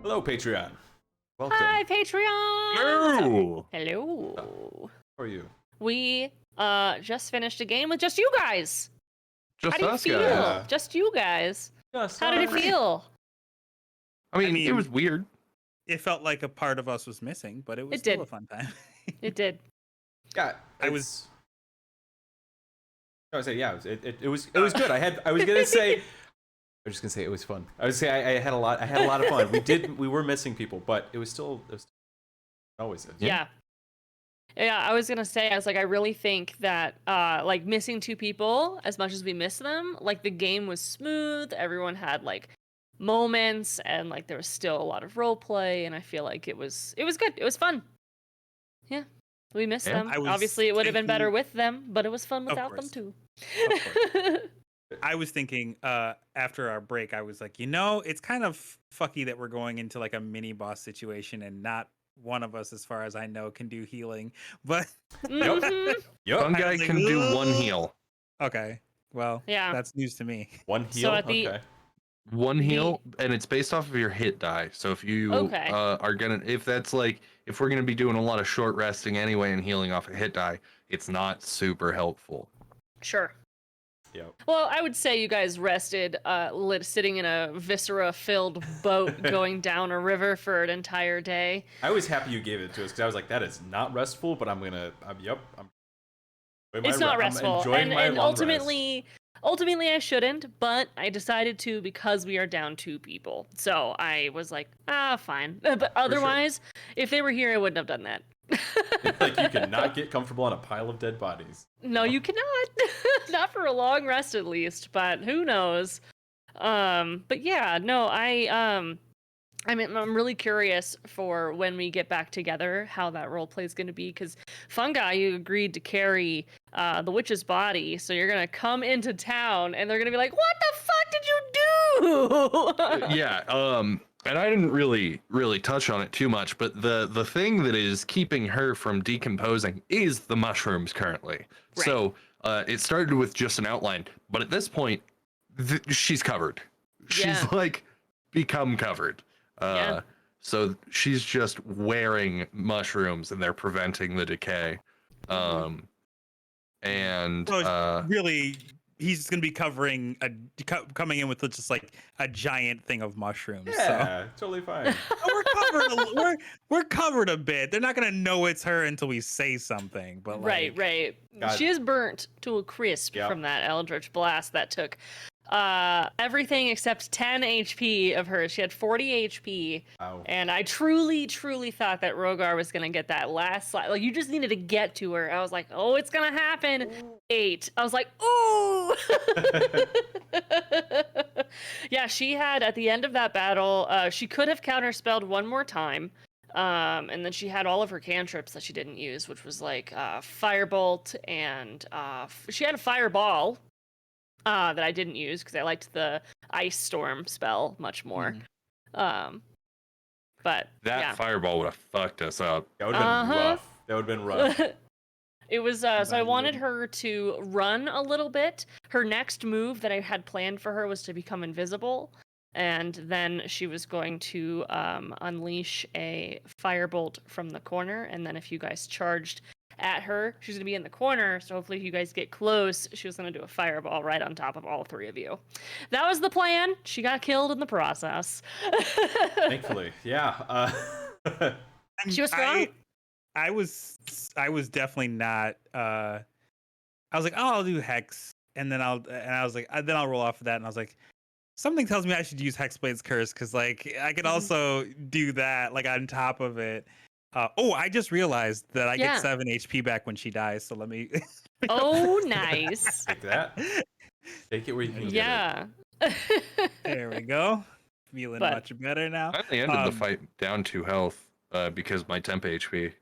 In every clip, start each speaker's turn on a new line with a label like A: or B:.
A: Hello, Patreon. Welcome.
B: Hi, Patreon.
C: Hello.
B: Hello.
A: How are you?
B: We just finished a game with just you guys.
C: Just
B: How do you
C: us
B: feel?
C: guys.
A: Yeah.
B: Just you guys.
A: Yes,
B: How did it feel?
C: I mean,
D: mean-
C: it was weird.
D: It felt like a part of us was missing, but it was
B: It
D: still
B: did.
D: a fun time.
B: It did.
A: Yeah,
D: I was-
A: I would say yeah. It was good. I was gonna say. I was just gonna say it was fun. I would say I had a lot of fun. We were missing people, but it was always is.
B: Yeah. Yeah, I was gonna say, I was like, I really think that like missing two people, as much as we miss them, like the game was smooth, everyone had like moments, and like there was still a lot of role play, and I feel like it was good. It was fun. Yeah. We missed
C: Yeah.
B: them.
D: I was
B: Obviously it would have been better
D: thinking-
B: with them, but it was fun
D: Of
B: without them
D: course.
B: too.
A: Of course.
D: I was thinking after our break, I was like, it's kind of fucky that we're going into like a mini boss situation and not one of us, as far as I know, can do healing. But
B: Mhm.
A: Yup.
C: One
D: I
C: guy
D: was like,
C: can do one
D: "Ugh."
C: heal.
D: okay, well,
B: Yeah.
D: that's news to me.
A: One heal.
B: at the-
A: Okay.
C: One heal, and it's based off of your hit die. So if you
B: Okay.
C: are gonna, if we're gonna be doing a lot of short resting anyway and healing off a hit die, it's not super helpful.
B: Sure.
A: Yep.
B: Well, I would say you guys rested sitting in a viscera-filled boat going down a river for an entire day.
A: I was happy you gave it to us because I was like, that is not restful, but I'm enjoying
B: It's
A: my
B: not
A: re- I'm
B: restful,
A: enjoying my
B: and
A: long rest.
B: ultimately I shouldn't, but I decided to because we are down two people. So I was like, fine. But otherwise, if they were here, I wouldn't have done that.
A: Like you cannot get comfortable on a pile of dead bodies.
B: No, you cannot. Not for a long rest, at least. But who knows? But yeah, no, I'm really curious for when we get back together how that role play is going to be, because Fungi, you agreed to carry the witch's body, so you're gonna come into town and they're gonna be like, "What the fuck did you do?"
C: Yeah. And I didn't really touch on it too much, but the thing that is keeping her from decomposing is the mushrooms currently.
B: Right.
C: So it started with just an outline, but at this point, she's covered. She's
B: Yeah.
C: like become covered.
B: Yeah.
C: So she's just wearing mushrooms, and they're preventing the decay. And
D: So really, he's gonna be coming in with just like a giant thing of mushrooms. So.
A: Yeah, totally fine.
D: We're covered a bit. They're not gonna know it's her until we say something. But like,
B: Right.
A: God.
B: She is burnt to a crisp
A: Yep.
B: from that Eldritch Blast that took everything except 10 HP of hers. She had 40 HP.
A: Wow.
B: And I truly thought that Rogar was gonna get that last slide. Like, you just needed to get to her. I was like, oh, it's gonna happen. 8. I was like, ooh. Yeah, she had, at the end of that battle, she could have counterspelled one more time. And then she had all of her cantrips that she didn't use, which was like Firebolt, and she had a Fireball that I didn't use because I liked the Ice Storm spell much more. But
C: that
B: yeah.
C: fireball would have fucked us up.
A: That would have been rough. That would have been rough.
B: It was so I
D: Glad you
B: wanted
D: didn't.
B: her to run a little bit. Her next move that I had planned for her was to become invisible, and then she was going to unleash a firebolt from the corner, and then if you guys charged at her, she's gonna be in the corner, so hopefully if you guys get close, she was gonna do a fireball right on top of all 3 of you. That was the plan. She got killed in the process.
A: Thankfully, yeah.
B: She was strong.
D: I was definitely not. I was like, oh, I'll do hex, and I was like, then I'll roll off of that, and I was like, something tells me I should use Hexblade's Curse because like I could also do that like on top of it. I just realized that I
B: Yeah.
D: get 7 HP back when she dies. So let me.
B: Oh, nice.
A: Take that. Take it where you can
B: Yeah.
D: There we go. Feeling
B: But-
D: much better now.
C: I only ended the
D: Um,
C: fight down 2 health because my temp HP.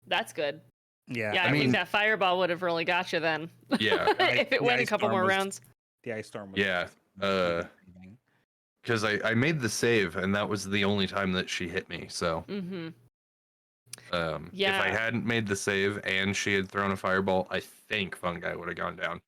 B: That's good.
D: Yeah,
B: Yeah, I,
C: I
B: think
C: mean-
B: that fireball would have really got you then.
C: Yeah.
B: If it
D: The
B: went a
D: ice
B: couple
D: storm
B: more
D: was-
B: rounds.
D: the ice storm. Was
C: Yeah. Because I made the save, and that was the only time that she hit me. So
B: Mm-hmm.
C: if
B: Yeah.
C: I hadn't made the save and she had thrown a fireball, I think Fungi would have gone down.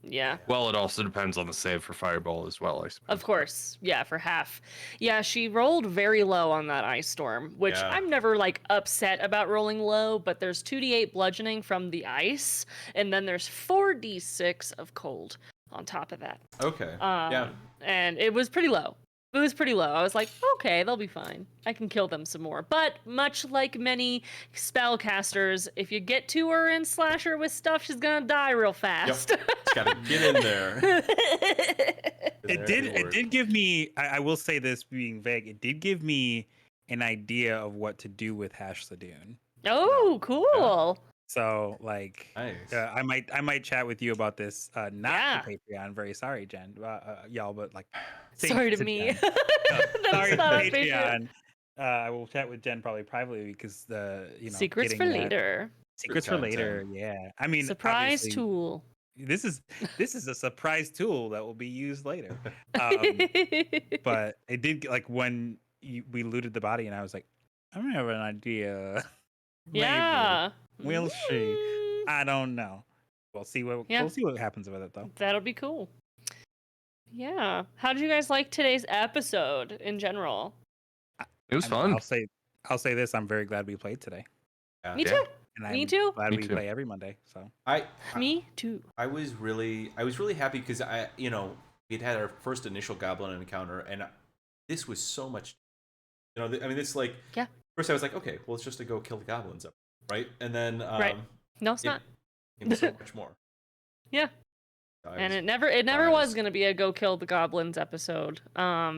B: Yeah.
C: Well, it also depends on the save for Fireball as well, I suppose.
B: Of course. Yeah, for half. Yeah, she rolled very low on that ice storm, which
A: Yeah.
B: I'm never like upset about rolling low, but there's 2d8 bludgeoning from the ice, and then there's 4d6 of cold on top of that.
A: Okay. Yeah.
B: And it was pretty low. It was pretty low. I was like, okay, they'll be fine. I can kill them some more. But much like many spellcasters, if you get to her and slash her with stuff, she's gonna die real fast.
A: Just gotta get in there.
D: It did give me, I will say this being vague, it did give me an idea of what to do with Hash Ladoon.
B: Oh, cool.
D: So like,
A: Nice.
D: I might chat with you about this. Not
B: Yeah.
D: for Patreon. Very sorry, Jen, y'all, but like,
B: Sorry to
D: sit
B: me.
D: down.
B: That's
D: Sorry,
B: not on
D: Patreon. I will chat with Jen probably privately because
B: Secrets for
D: getting that-
B: later.
D: Secrets for later. Yeah, I mean,
B: Surprise
D: obviously,
B: tool.
D: This is a surprise tool that will be used later. But it did like when we looted the body, and I was like, I don't have an idea. Maybe.
B: Yeah.
D: We'll see.
B: Mm,
D: I don't know. We'll see what happens with it though.
B: That'll be cool. Yeah. How did you guys like today's episode in general?
C: It was
D: I
C: fun.
D: mean, I'll say this. I'm very glad we played today,
B: Me
C: Yeah.
B: too.
D: and
B: Me
D: I'm
B: too.
D: glad
C: Me
D: we
C: too.
D: play every Monday. So
B: Me too.
A: I was really happy because we'd had our first initial goblin encounter, and this was so much. This like
B: Yeah.
A: First I was like, okay, well it's just to go kill the goblins up, right? And then
B: Right. No, it's not.
A: It was so much more.
B: Yeah.
A: So
B: And
A: was
B: it never was
A: surprised.
B: gonna be a go kill the goblins episode,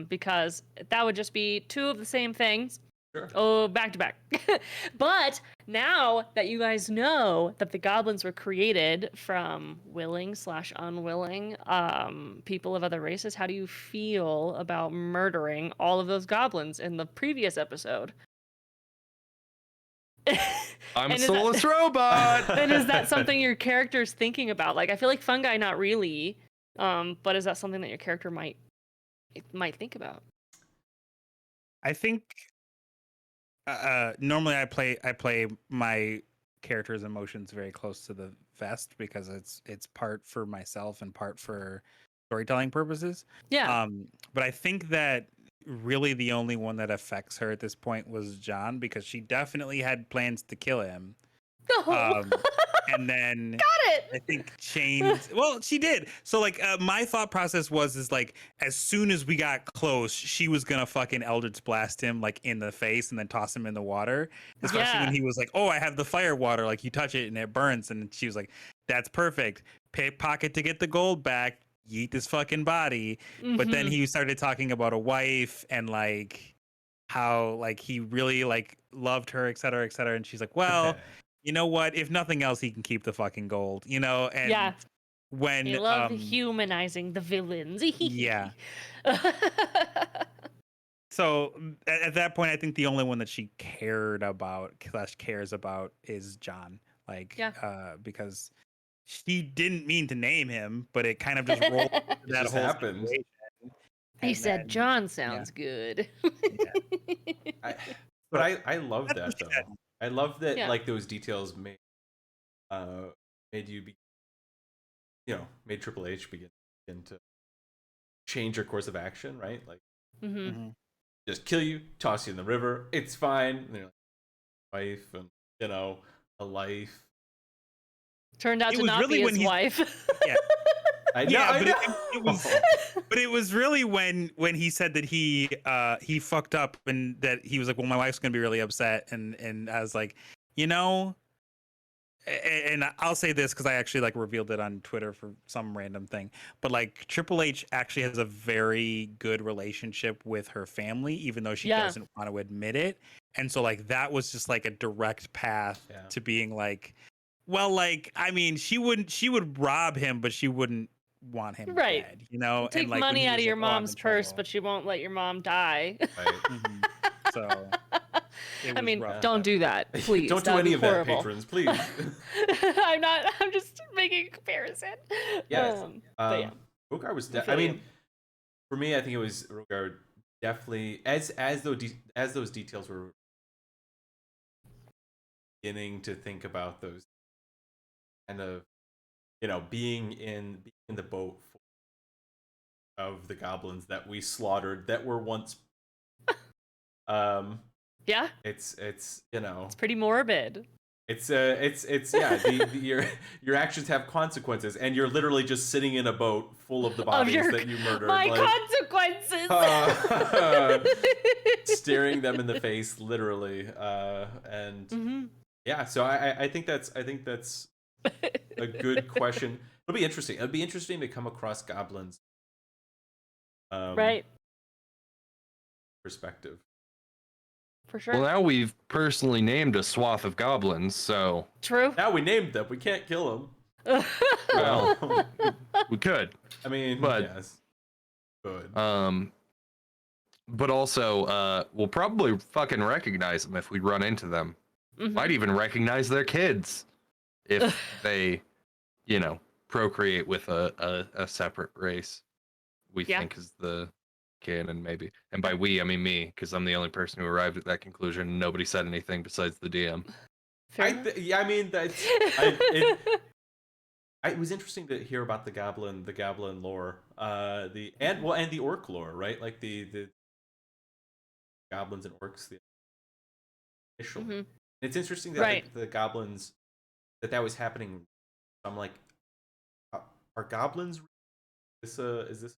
B: because that would just be two of the same things.
A: Sure.
B: Oh, back to back. But now that you guys know that the goblins were created from willing/unwilling people of other races, how do you feel about murdering all of those goblins in the previous episode?
C: I'm a
B: And is that-
C: soulless robot.
B: And is that something your character's thinking about? Like, I feel like Fungi, not really. But is that something that your character might think about?
D: I think normally I play my character's emotions very close to the vest because it's part for myself and part for storytelling purposes.
B: Yeah.
D: But I think that really the only one that affects her at this point was John because she definitely had plans to kill him.
B: No.
D: And then
B: Got it.
D: I think changed. Well, she did. So like my thought process is like as soon as we got close, she was gonna fucking Eldritch blast him like in the face and then toss him in the water. Especially
B: Yeah.
D: when he was like, "Oh, I have the fire water. Like you touch it and it burns." And she was like, "That's perfect. Pickpocket to get the gold back. Yeet this fucking body." But then
B: Mhm.
D: he started talking about a wife and like how like he really like loved her, et cetera, et cetera. And she's like, "Well, you know what? If nothing else, he can keep the fucking gold, you know?" And
B: Yeah.
D: when
B: They love humanizing the villains.
D: yeah. So at that point, I think the only one that she cared about / cares about is John. Like,
B: Yeah.
D: because she didn't mean to name him, but it kind of just rolled into that
A: just
D: whole
A: happened.
D: situation.
B: He
D: And
B: said,
D: then-
B: "John sounds good."
A: But I love
D: That's
A: that
D: what she
A: though.
D: said.
A: I love that
B: Yeah.
A: like those details made you be, made Triple H begin to change your course of action, right? Like
B: hmm
D: Mhm.
A: just kill you, toss you in the river, it's fine. And you're like, wife and a life.
B: Turned out
D: It
B: to
D: was
B: not
D: really
B: be
D: when
B: his
D: he-
B: wife.
D: Yeah.
A: I know.
D: Yeah,
A: I
D: but
A: know.
D: it was, but it was really when he said that he fucked up and that he was like, "Well, my wife's gonna be really upset," and I was like, and I'll say this because I actually like revealed it on Twitter for some random thing, but like Triple H actually has a very good relationship with her family, even though she
B: Yeah.
D: doesn't want to admit it, and so like that was just like a direct path
A: Yeah.
D: to being like, well, like I mean, she would rob him, but she wouldn't want him
B: Right.
D: dead, you know.
B: Take
D: and like when
B: money
D: he
B: out of
D: was
B: your
D: like, "Oh, I'm
B: mom's
D: in
B: purse,
D: trouble."
B: but she won't let your mom die.
A: Right.
D: Mhm. So it
B: I
D: was
B: mean,
D: rough.
B: don't do that, please.
A: Don't do
B: That would
A: any
B: be
A: of that,
B: horrible.
A: patrons, please.
B: I'm just making a comparison.
A: Yes.
B: But yeah.
A: Rogar was.
B: I
A: I
B: feel you.
A: mean, for me, I think it was Rogar definitely as those details were beginning to think about those kind of being in the boat of the goblins that we slaughtered that were once
B: Yeah,
A: it's
B: it's pretty morbid.
A: it's yeah, your actions have consequences, and you're literally just sitting in a boat full of the bodies that you murdered,
B: my
A: like,
B: consequences.
A: staring them in the face, literally, and yeah. So I think that's a good question. It'll be interesting. It'll be interesting to come across goblins,
B: Right.
A: perspective.
B: For sure.
C: Well, now we've personally named a swath of goblins, so
B: True.
A: Now we named them. We can't kill them.
C: well, we could.
A: I mean,
C: But-
A: yes. Good.
C: But also, we'll probably fucking recognize them if we run into them.
B: Mhm.
C: Might even recognize their kids if they, procreate with a separate race. We
B: Yeah.
C: think is the canon, maybe. And by we, I mean me, because I'm the only person who arrived at that conclusion. Nobody said anything besides the DM.
B: Fair enough.
A: I mean, that's. It was interesting to hear about the goblin lore, and the orc lore, right? Like the goblins and orcs, the initial.
B: Mhm.
A: It's interesting that
B: Right.
A: the goblins that was happening. I'm like, are goblins? Is this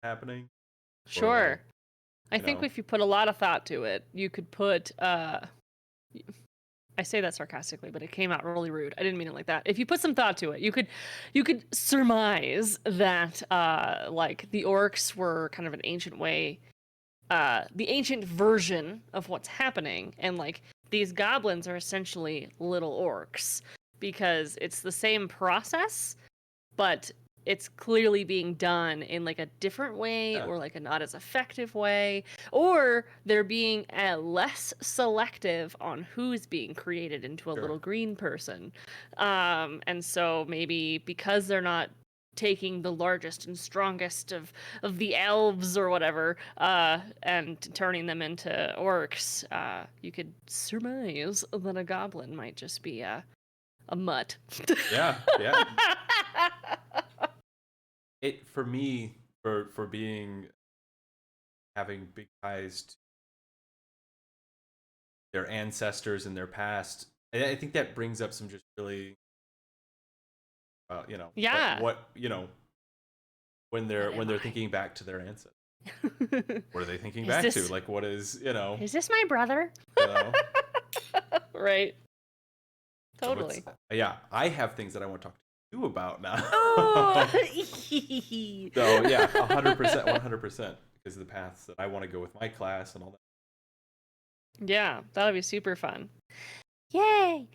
A: happening?
B: Sure. I
A: you
B: think
A: know.
B: if you put a lot of thought to it, you could put I say that sarcastically, but it came out really rude. I didn't mean it like that. If you put some thought to it, you could surmise that like the orcs were kind of an ancient way, the ancient version of what's happening, and like these goblins are essentially little orcs because it's the same process, but it's clearly being done in like a different way,
A: Yeah.
B: or like a not as effective way, or they're being less selective on who's being created into a
A: Sure.
B: little green person. And so maybe because they're not taking the largest and strongest of the elves or whatever, and turning them into orcs, you could surmise that a goblin might just be a mutt.
A: Yeah. It for me for having big ties to their ancestors and their past. I think that brings up some just really,
B: Yeah.
A: what when they're thinking back to their ancestors. What are they thinking
B: Is
A: back
B: this-
A: to? Like, what is
B: Is this my brother?
A: you know?
B: Right.
A: So what's-
B: Totally.
A: yeah, I have things that I want to talk to you about now.
B: Oh.
A: So yeah, 100%, because of the paths that I want to go with my class and all that.
B: Yeah, that'll be super fun. Yay!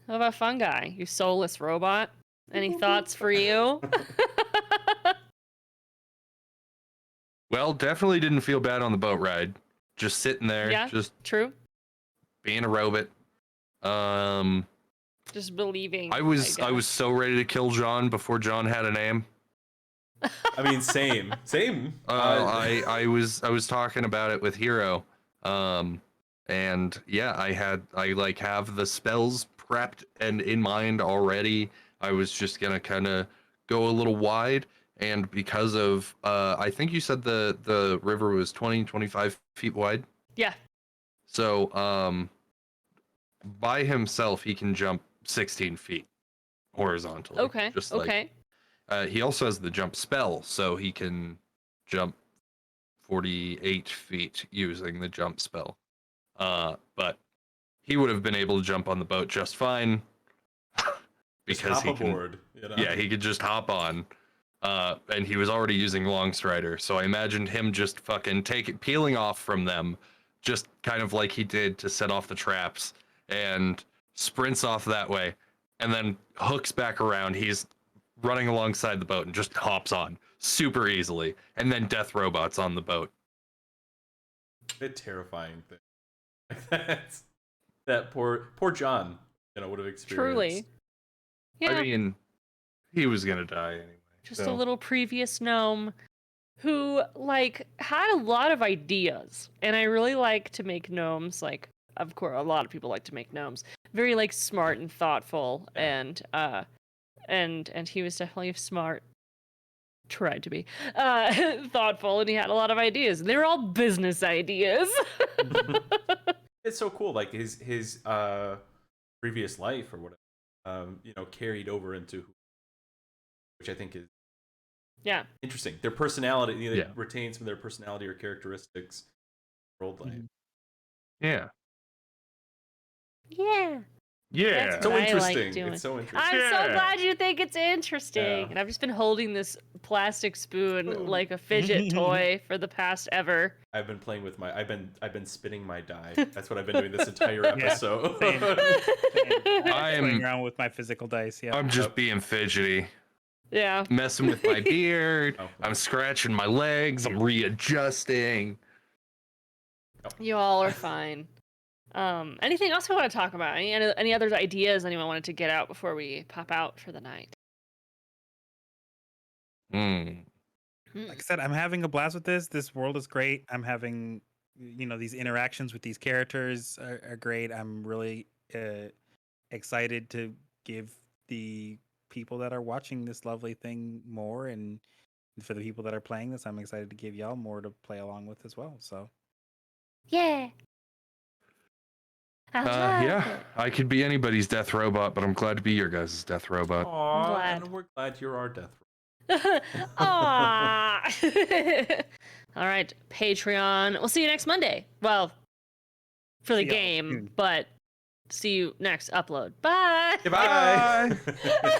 B: How about fungi? You soulless robot? Any thoughts for you?
C: Well, definitely didn't feel bad on the boat ride. Just sitting there,
B: Yeah.
C: just
B: True.
C: being a robot.
B: Just believing.
C: I was
B: guess.
C: so ready to kill John before John had a name.
A: I mean, same.
C: I was talking about it with Hero, and yeah, I have the spells prepped and in mind already. I was just gonna kind of go a little wide, and because of I think you said the river was 25 feet wide.
B: Yeah.
C: So by himself he can jump 16 feet horizontally.
B: Okay.
C: Just
B: Okay.
C: he also has the jump spell, so he can jump 48 feet using the jump spell. But he would have been able to jump on the boat just fine.
A: Because
C: he
A: aboard,
C: Yeah, he could just hop on. And he was already using Longstrider, so I imagined him just fucking peeling off from them, just kind of like he did to set off the traps, and sprints off that way, and then hooks back around. He's running alongside the boat and just hops on super easily, and then Death Robot's on the boat.
A: A terrifying thing. That poor John, would have experienced.
B: Truly. Yeah.
C: I mean, he was gonna die anyway.
B: Just a
C: so.
B: little previous gnome who had a lot of ideas, and I really like to make gnomes. Like, of course, a lot of people like to make gnomes very smart and thoughtful, and and he was definitely smart. Tried to be thoughtful, and he had a lot of ideas. They were all business ideas.
A: It's so cool. Like his previous life or whatever, carried over into, which I think is interesting. Their personality, they retain some of their personality or characteristics. World life.
C: Yeah.
B: Yeah.
C: Yeah.
B: That's
A: So
B: what I
A: interesting.
B: like doing.
A: It's so interesting.
B: I'm so glad you think it's interesting.
A: Yeah.
B: And I've just been holding this plastic spoon like a fidget toy for the past ever.
A: I've been playing with I've been spinning my die. That's what I've been doing this entire episode.
D: Same.
C: I'm
D: playing around with my physical dice. Yeah.
C: I'm just being fidgety.
B: Yeah.
C: Messing with my beard.
A: Oh.
C: I'm scratching my legs. I'm readjusting.
B: You all are fine. Anything else we want to talk about? Any other ideas anyone wanted to get out before we pop out for the night?
D: Like I said, I'm having a blast with this. This world is great. I'm having, these interactions with these characters are great. I'm really excited to give the people that are watching this lovely thing more, and for the people that are playing this, I'm excited to give y'all more to play along with as well. So,
B: yeah.
C: Yeah, I could be anybody's death robot, but I'm glad to be your guys' death robot.
A: Aww,
B: glad.
A: and we're glad you're our death.
B: Aww. All right, Patreon. We'll see you next Monday. Well, for the
D: See y'all
B: game,
D: soon.
B: but see you next upload. Bye.
A: Goodbye.
C: Bye.